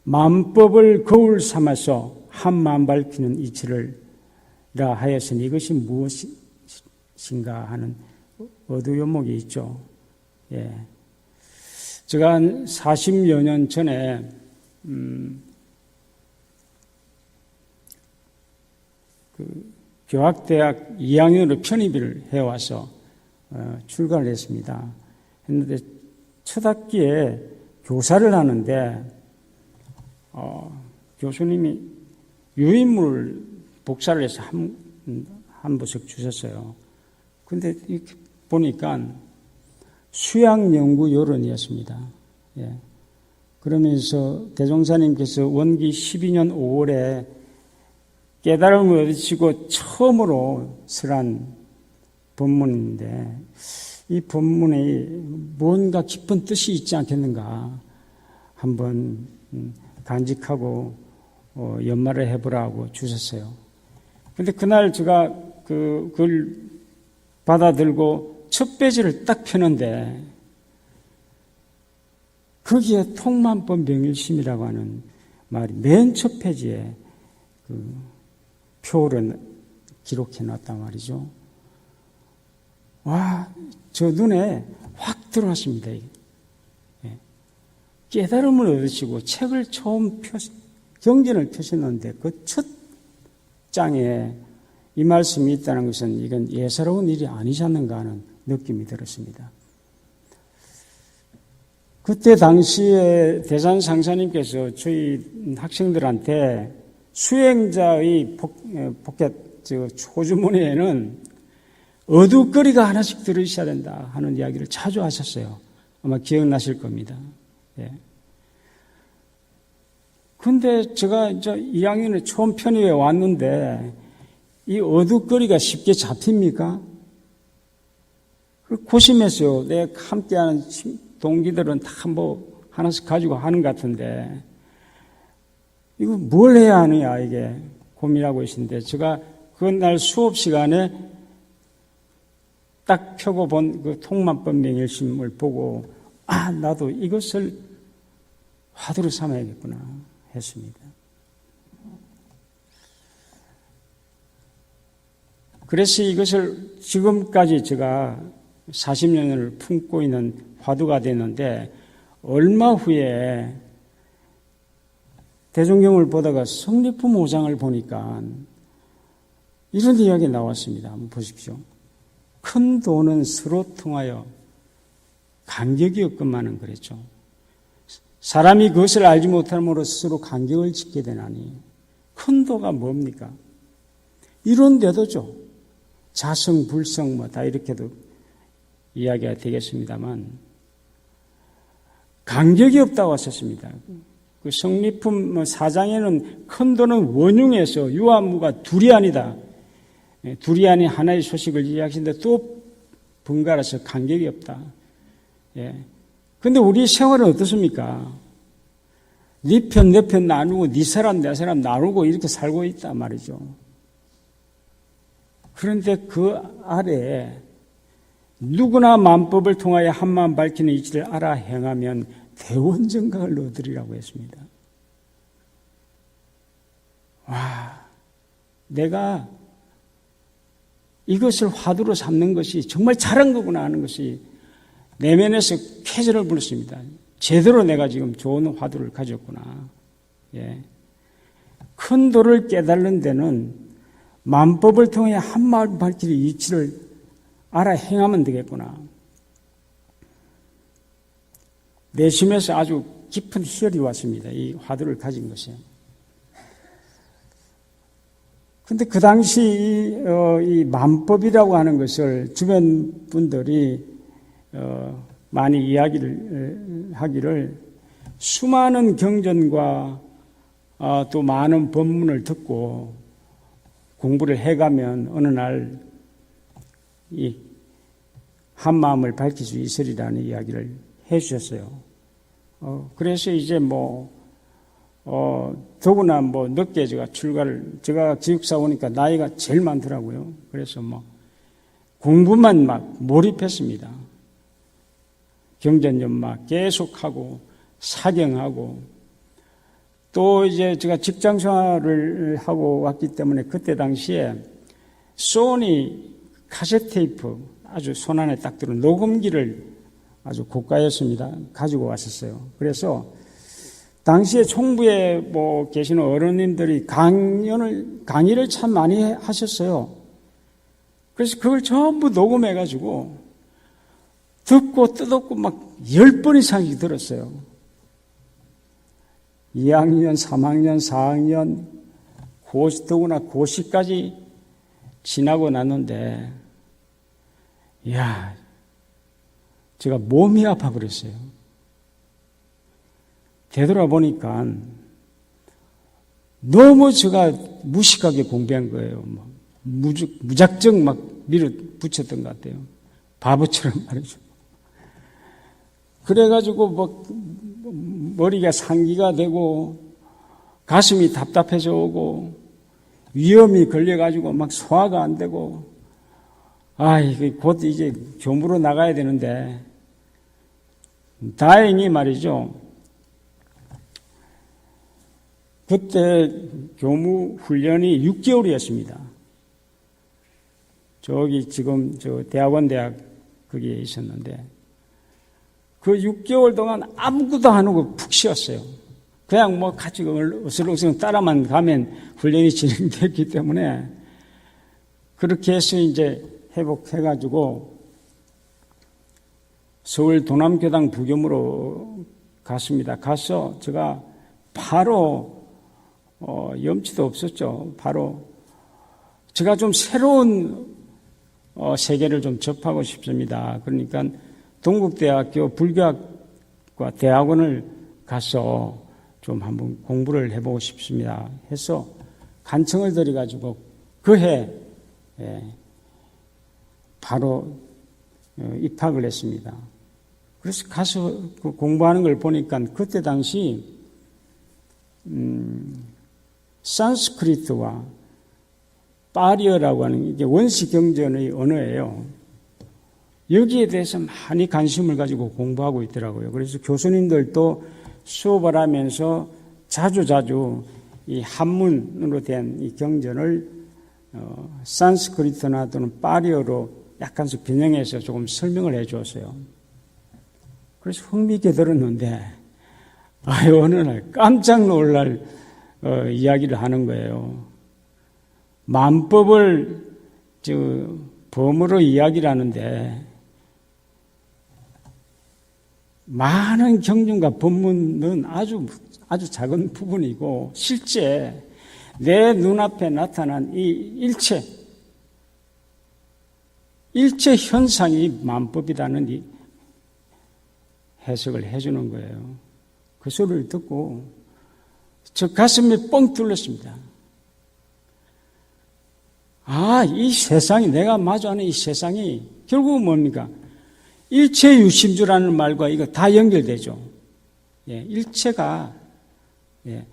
만법을 거울 삼아서 한마음 밝히는 이치를 라 하였으니 이것이 무엇인가 하는 어두연목이 있죠. 예. 제가 한 40여 년 전에 교학대학 2학년으로 편입을 해와서 출가를 했습니다. 했는데 첫 학기에 교사를 하는데 교수님이 유인물 복사를 해서 한 부석 주셨어요. 근데 이렇게 보니까 수양연구요론이었습니다. 예. 그러면서 대종사님께서 원기 12년 5월에 깨달음을 얻으시고 처음으로 설한 법문인데 이 법문에 뭔가 깊은 뜻이 있지 않겠는가 한번 간직하고 연말을 해보라고 주셨어요. 근데 그날 제가 그걸 받아들고 첫 페이지를 딱 펴는데 거기에 통만법 명일심이라고 하는 말이 맨 첫 페이지에 표를 기록해 놨단 말이죠. 와, 저 눈에 확 들어왔습니다. 예. 깨달음을 얻으시고 책을 처음 경전을 펴셨는데 그 첫 장에 이 말씀이 있다는 것은 이건 예사로운 일이 아니지 않는가 하는 느낌이 들었습니다. 그때 당시에 대산 상사님께서 저희 학생들한테 수행자의 포켓 초주머니에는 어두거리가 하나씩 들어있어야 된다 하는 이야기를 자주 하셨어요. 아마 기억나실 겁니다. 예. 근데 제가 이제 2학년에 처음 편입해 왔는데 이 어두거리가 쉽게 잡힙니까? 고심했어요. 내 함께하는 동기들은 다 뭐 하나씩 가지고 하는 것 같은데 이거 뭘 해야 하느냐 이게 고민하고 계신데 제가 그날 수업 시간에 딱 펴고 본 그 통만법 명일심을 보고 나도 이것을 화두로 삼아야겠구나 했습니다. 그래서 이것을 지금까지 제가 40년을 품고 있는 화두가 됐는데 얼마 후에 대종경을 보다가 성리품 5장을 보니까 이런 이야기가 나왔습니다. 한번 보십시오. 큰 도는 서로 통하여 간격이 없건만은 그랬죠. 사람이 그것을 알지 못함으로 스스로 간격을 짓게 되나니 큰 도가 뭡니까? 이론대도죠. 자성, 불성 뭐 다 이렇게도 이야기가 되겠습니다만 간격이 없다고 하셨습니다. 그 성리품 4장에는 큰 도는 원흉에서 유아무가 두리안이다. 두리안이 하나의 소식을 이야기하시는데 또 번갈아서 간격이 없다. 예. 근데 우리 생활은 어떻습니까? 네 편, 내 편 나누고 네 사람, 내 사람 나누고 이렇게 살고 있단 말이죠. 그런데 그 아래에 누구나 만법을 통하여 한마음 밝히는 이치를 알아 행하면 대원정각을 얻으리라고 했습니다. 와, 내가 이것을 화두로 삼는 것이 정말 잘한 거구나 하는 것이 내면에서 쾌재를 불렀습니다. 제대로 내가 지금 좋은 화두를 가졌구나. 예. 큰 도를 깨달는 데는 만법을 통해 한마음 밝히는 이치를 알아 행하면 되겠구나. 내심에서 아주 깊은 희열이 왔습니다. 이 화두를 가진 것이요. 근데 그 당시 이 만법이라고 하는 것을 주변 분들이 많이 이야기를 하기를 수많은 경전과 또 많은 법문을 듣고 공부를 해가면 어느 날 이 한마음을 밝힐 수 있으리라는 이야기를 해 주셨어요. 그래서 이제 더구나 늦게 제가 기숙사 오니까 나이가 제일 많더라고요. 그래서 공부만 막 몰입했습니다. 경전연마 계속하고 사경하고 또 이제 제가 직장 생활을 하고 왔기 때문에 그때 당시에 소니 카세트 테이프 아주 손안에 딱 들은 녹음기를 아주 고가였습니다. 가지고 왔었어요. 그래서 당시에 총부에 계시는 어른님들이 강의를 참 많이 하셨어요. 그래서 그걸 전부 녹음해가지고 듣고 뜯었고 막 10번 이상씩 들었어요. 2학년, 3학년, 4학년, 더구나 고시까지 지나고 났는데, 이야, 제가 몸이 아파 버렸어요. 되돌아보니까 너무 제가 무식하게 공부한 거예요. 무작정 막 밀어붙였던 것 같아요. 바보처럼 말이죠. 그래가지고 머리가 상기가 되고 가슴이 답답해져 오고 위염이 걸려가지고 막 소화가 안 되고 곧 이제 교무로 나가야 되는데 다행히 말이죠. 그때 교무 훈련이 6개월이었습니다. 저기 지금 대학원 거기에 있었는데 그 6개월 동안 아무것도 안 하고 푹 쉬었어요. 그냥 같이 어슬렁슬렁 따라만 가면 훈련이 진행됐기 때문에 그렇게 해서 이제 회복해가지고 서울 도남교당 부교무로 갔습니다. 가서 제가 바로 염치도 없었죠. 바로 제가 좀 새로운 세계를 좀 접하고 싶습니다. 그러니까 동국대학교 불교학과 대학원을 가서 좀 한번 공부를 해보고 싶습니다. 해서 간청을 드려가지고 그해 바로 입학을 했습니다. 그래서 가서 공부하는 걸 보니까 그때 당시 산스크리트와 파리어라고 하는 이게 원시 경전의 언어예요. 여기에 대해서 많이 관심을 가지고 공부하고 있더라고요. 그래서 교수님들도 수업을 하면서 자주 이 한문으로 된 이 경전을 산스크리트나 또는 파리어로 약간씩 변형해서 조금 설명을 해 주었어요. 그래서 흥미있게 들었는데 어느 날 깜짝 놀랄 이야기를 하는 거예요. 만법을 범으로 이야기를 하는데 많은 경륜과 법문은 아주 작은 부분이고 실제 내 눈앞에 나타난 이 일체 현상이 만법이라는 이 해석을 해주는 거예요. 그 소리를 듣고 저 가슴이 뻥 뚫렸습니다. 이 세상이 내가 마주하는 이 세상이 결국은 뭡니까? 일체유심주라는 말과 이거 다 연결되죠. 일체가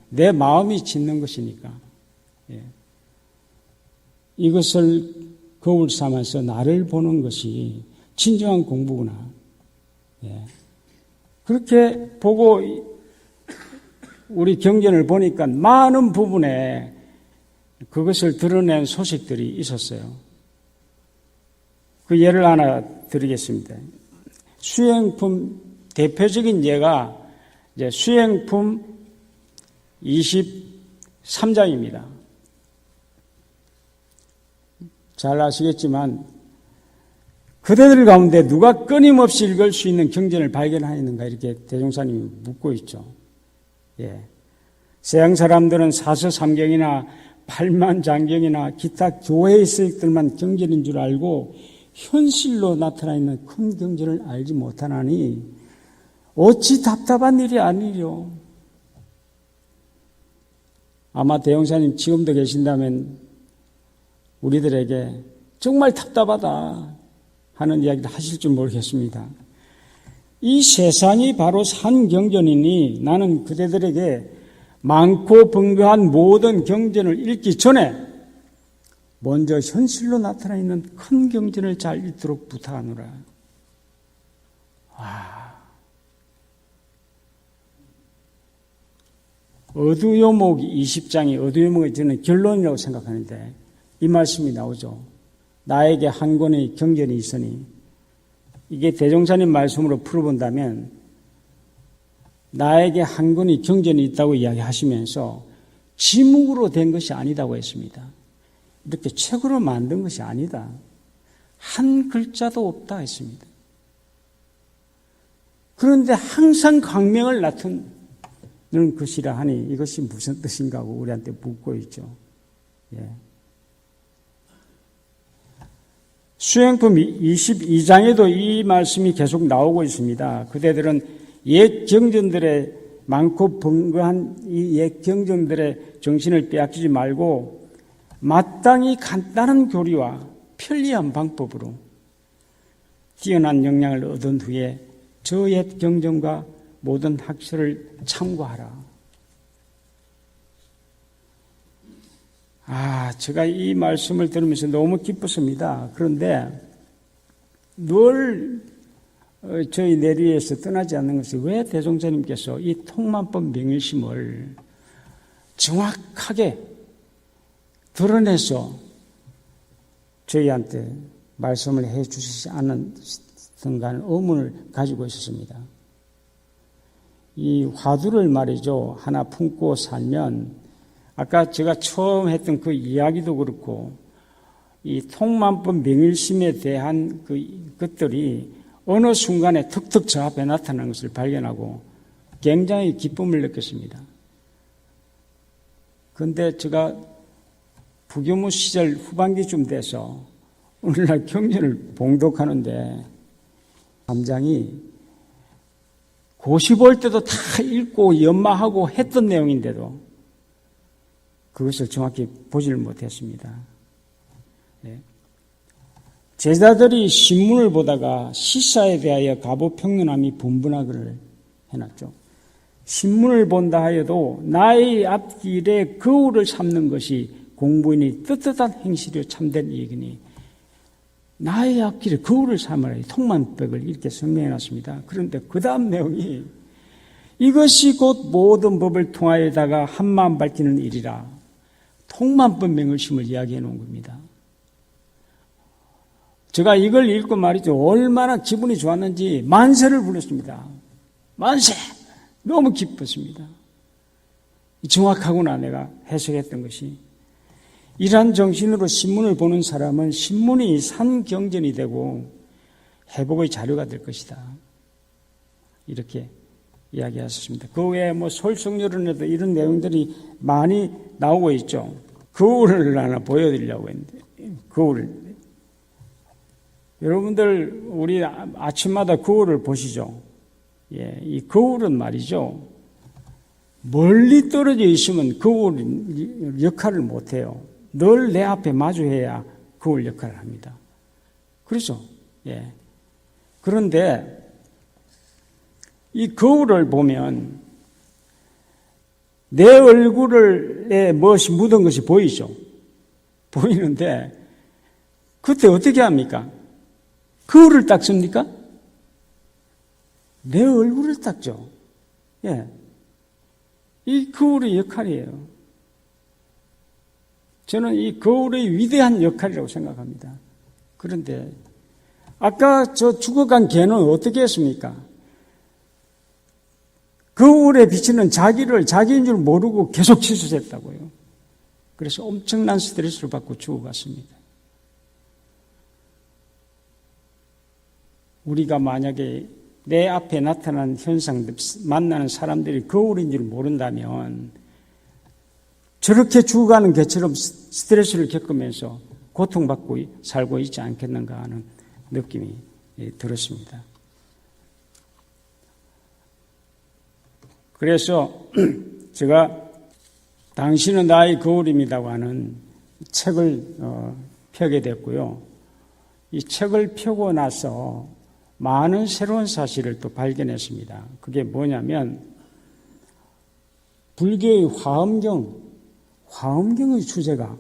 내 마음이 짓는 것이니까 이것을 거울 삼아서 나를 보는 것이 진정한 공부구나. 그렇게 보고 우리 경전을 보니까 많은 부분에 그것을 드러낸 소식들이 있었어요. 그 예를 하나 드리겠습니다. 수행품 대표적인 예가 이제 수행품 23장입니다. 잘 아시겠지만 그대들 가운데 누가 끊임없이 읽을 수 있는 경전을 발견하였는가 이렇게 대종사님이 묻고 있죠. 서양 사람들은 사서삼경이나 팔만장경이나 기타 교회에 있을 때만 경전인 줄 알고 현실로 나타나 있는 큰 경전을 알지 못하나니 어찌 답답한 일이 아니려. 아마 대종사님 지금도 계신다면 우리들에게 정말 답답하다 하는 이야기를 하실 줄 모르겠습니다. 이 세상이 바로 산 경전이니 나는 그대들에게 많고 번거한 모든 경전을 읽기 전에 먼저 현실로 나타나 있는 큰 경전을 잘 읽도록 부탁하노라. 어두요목 20장이 어두요목이 저는 결론이라고 생각하는데 이 말씀이 나오죠. 나에게 한 권의 경전이 있으니 이게 대종사님 말씀으로 풀어본다면 나에게 한 권의 경전이 있다고 이야기하시면서 지묵으로 된 것이 아니다고 했습니다. 이렇게 책으로 만든 것이 아니다. 한 글자도 없다 했습니다. 그런데 항상 광명을 나타내는 것이라 하니 이것이 무슨 뜻인가 하고 우리한테 묻고 있죠. 예. 수행품 22장에도 이 말씀이 계속 나오고 있습니다. 그대들은 옛 경전들의 많고 번거한 이 옛 경전들의 정신을 빼앗기지 말고 마땅히 간단한 교리와 편리한 방법으로 뛰어난 역량을 얻은 후에 저 옛 경전과 모든 학설을 참고하라. 제가 이 말씀을 들으면서 너무 기뻤습니다. 그런데 늘 저희 내리에서 떠나지 않는 것이 왜 대종사님께서 이 통만법 명일심을 정확하게 드러내서 저희한테 말씀을 해 주시지 않았던가 하는 의문을 가지고 있었습니다. 이 화두를 말이죠. 하나 품고 살면 아까 제가 처음 했던 그 이야기도 그렇고 이 통만법 명일심에 대한 것들이 어느 순간에 턱턱 저 앞에 나타나는 것을 발견하고 굉장히 기쁨을 느꼈습니다. 그런데 제가 부교무 시절 후반기쯤 돼서 오늘날 경전을 봉독하는데 감장이 고시 볼 때도 다 읽고 연마하고 했던 내용인데도 그것을 정확히 보지를 못했습니다. 제자들이 신문을 보다가 시사에 대하여 가보평론함이 분분하기를 해놨죠. 신문을 본다 하여도 나의 앞길에 거울을 삼는 것이 공부인이 떳떳한 행실이요 참된 이익이니 나의 앞길에 거울을 삼으라 통만법을 이렇게 설명해놨습니다. 그런데 그 다음 내용이 이것이 곧 모든 법을 통하여다가 한마음 밝히는 일이라 통만법 명을심을 이야기해 놓은 겁니다. 제가 이걸 읽고 말이죠. 얼마나 기분이 좋았는지 만세를 불렀습니다. 만세! 너무 기뻤습니다. 정확하구나 내가 해석했던 것이. 이러한 정신으로 신문을 보는 사람은 신문이 산경전이 되고 회복의 자료가 될 것이다. 이렇게 이야기하셨습니다. 그 외에 솔성여론에도 이런 내용들이 많이 나오고 있죠. 거울을 하나 보여드리려고 했는데 거울을 여러분들 우리 아침마다 거울을 보시죠. 예, 이 거울은 말이죠. 멀리 떨어져 있으면 거울 역할을 못해요. 늘 내 앞에 마주해야 거울 역할을 합니다. 그렇죠? 예. 그런데 이 거울을 보면 내 얼굴에 무엇이 묻은 것이 보이죠? 보이는데 그때 어떻게 합니까? 거울을 닦습니까? 내 얼굴을 닦죠. 예. 이 거울의 역할이에요. 저는 이 거울의 위대한 역할이라고 생각합니다. 그런데 아까 저 죽어간 개는 어떻게 했습니까? 거울에 비치는 자기를 자기인 줄 모르고 계속 치솟했다고요. 그래서 엄청난 스트레스를 받고 죽어갔습니다. 우리가 만약에 내 앞에 나타난 현상들, 만나는 사람들이 거울인 줄 모른다면 저렇게 죽어가는 개처럼 스트레스를 겪으면서 고통받고 살고 있지 않겠는가 하는 느낌이 들었습니다. 그래서 제가 당신은 나의 거울입니다고 하는 책을 펴게 됐고요. 이 책을 펴고 나서 많은 새로운 사실을 또 발견했습니다. 그게 뭐냐면 불교의 화엄경의 주제가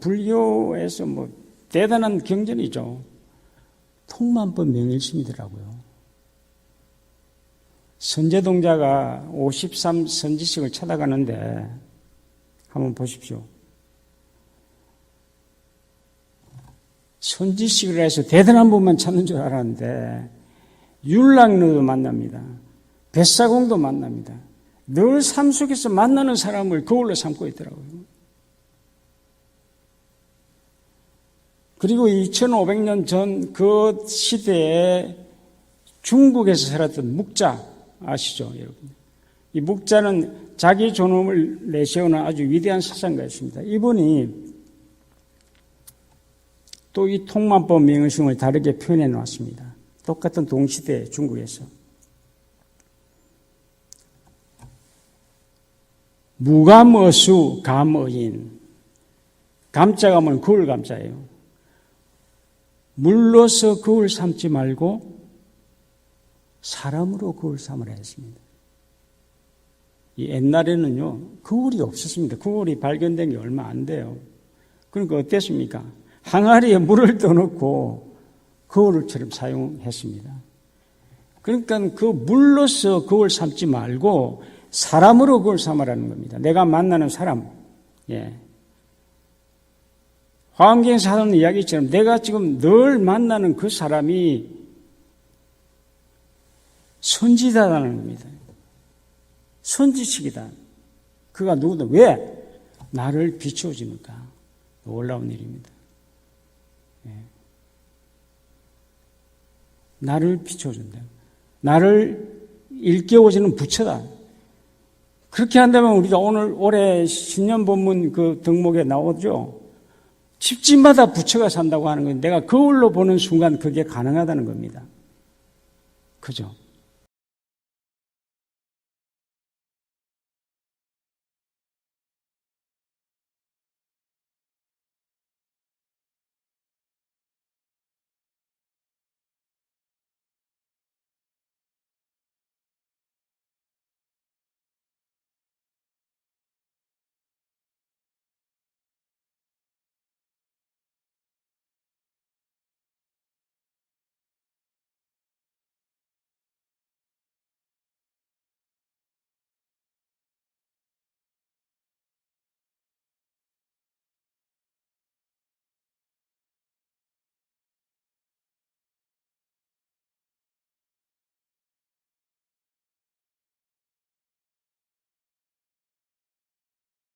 불교에서 대단한 경전이죠. 통만법 명일심이더라고요. 선제동자가 53 선지식을 찾아가는데 한번 보십시오. 선지식을 해서 대단한 분만 찾는 줄 알았는데 율락로도 만납니다. 벳사공도 만납니다. 늘 삶 속에서 만나는 사람을 거울로 삼고 있더라고요. 그리고 2500년 전 그 시대에 중국에서 살았던 묵자 아시죠, 여러분? 이 묵자는 자기 존엄을 내세우는 아주 위대한 사상가였습니다. 이분이 또 이 통만법 명의성을 다르게 표현해 놓았습니다. 똑같은 동시대 중국에서. 무감어수 감어인. 감자가 뭐는 거울 감자예요. 물로서 거울 삼지 말고 사람으로 거울 삼으라 했습니다. 이 옛날에는요, 거울이 없었습니다. 거울이 발견된 게 얼마 안 돼요. 그러니까 어땠습니까? 항아리에 물을 떠놓고 거울처럼 사용했습니다. 그러니까 그 물로서 거울 삼지 말고 사람으로 거울 삼으라는 겁니다. 내가 만나는 사람. 예. 화엄경에서 하는 이야기처럼 내가 지금 늘 만나는 그 사람이 선지자라는 겁니다. 선지식이다. 그가 누구든 왜? 나를 비춰주니까. 놀라운 일입니다. 예. 나를 비춰준다. 나를 일깨워주는 부처다. 그렇게 한다면 우리가 올해 신년 본문 그 덕목에 나오죠. 집집마다 부처가 산다고 하는 건 내가 거울로 보는 순간 그게 가능하다는 겁니다. 그죠?